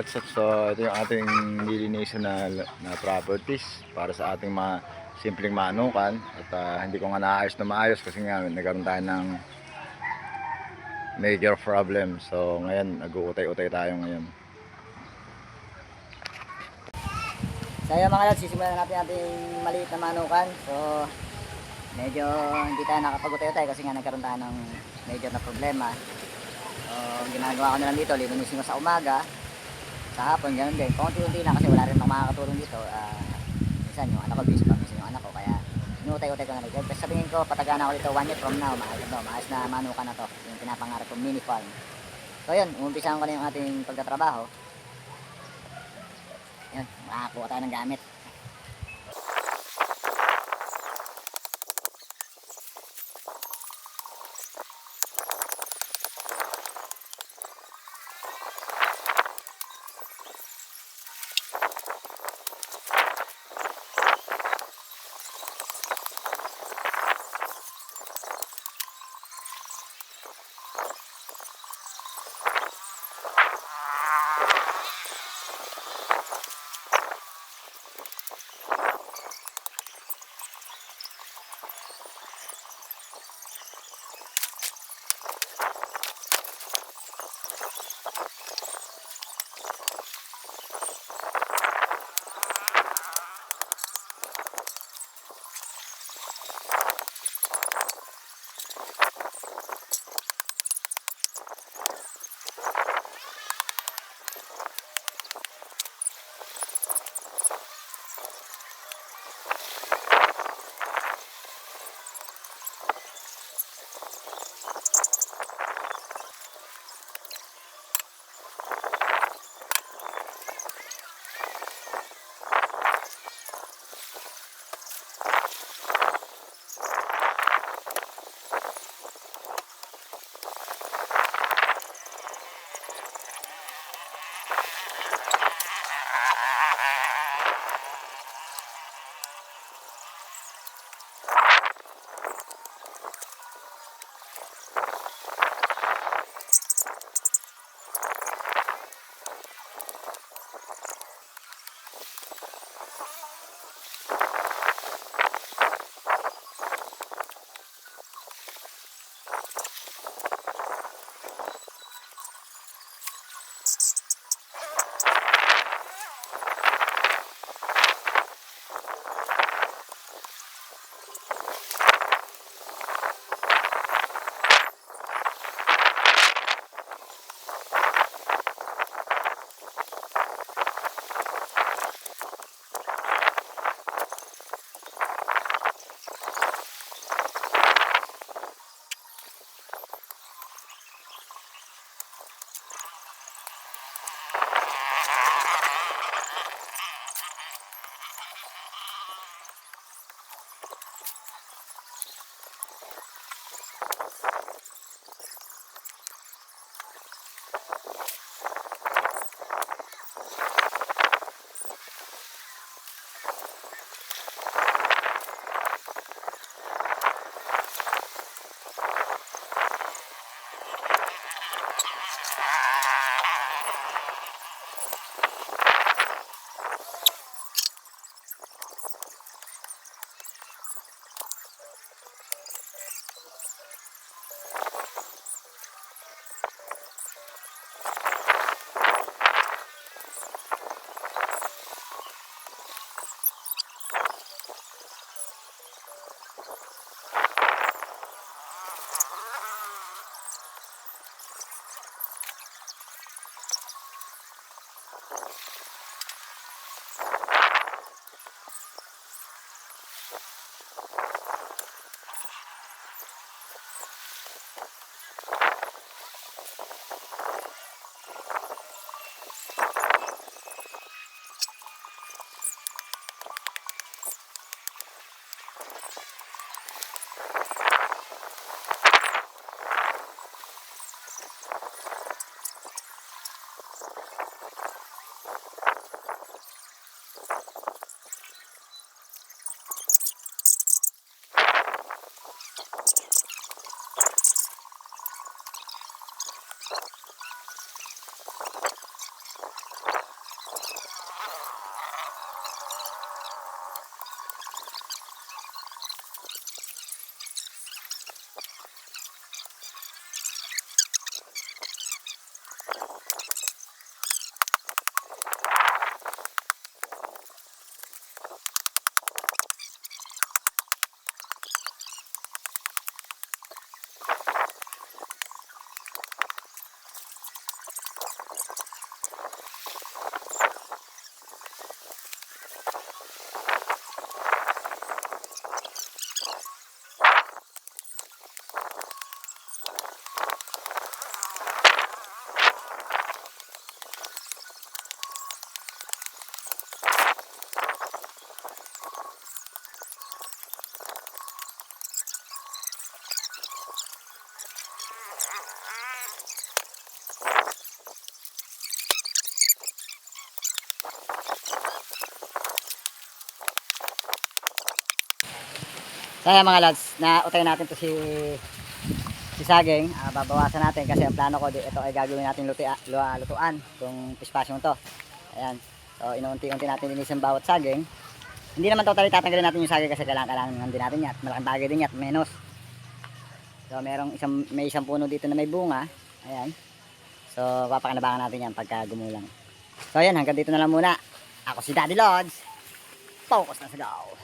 what's up? So ito yung ating nilinisan na properties para sa ating mga simpleng manukan. At hindi ko nga naayos na maayos kasi nga nagkaroon tayo ng major problem. So ngayon nag-uutay-utay tayo ngayon. So ayun mga lods, sisimulan na natin ating maliit na manukan. So medyo hindi tayo nakapag-utay-utay kasi nga nagkaroon tayo ng major na problema. So ginagawa ko na lang dito, lilinisin ko sa umaga. Sa hapon, ganun din. Konti-unti lang kasi wala rin akong makakatulong dito. Minsan yung anak ko busy pa, minsan yung anak ko. Kaya inutay-utay ko na rin. Kasi sabihin ko, patagaan ako dito 1 year from now. Maayos na manukan na to. Yung pinapangarap kong mini farm. So yun, umumpisahan ko na yung ating pagtatrabaho. Yun, makakuha tayo ng gamit. So ayan mga lads, nautay natin to si saging. Babawasan natin kasi ang plano ko ito ay gagawin natin lutuan itong pispasyong to. Ayan. So inuunti-unti natin linisin bawat saging. Hindi naman totally tatanggalin natin yung saging kasi kailangan din natin yan. Malaking bagay din yan, menos. So may isang puno dito na may bunga. Ayan. So papakinabangan natin yan pagka gumulang. So ayan, hanggang dito na lang muna. Ako si Daddy Lods. Focus na sa go.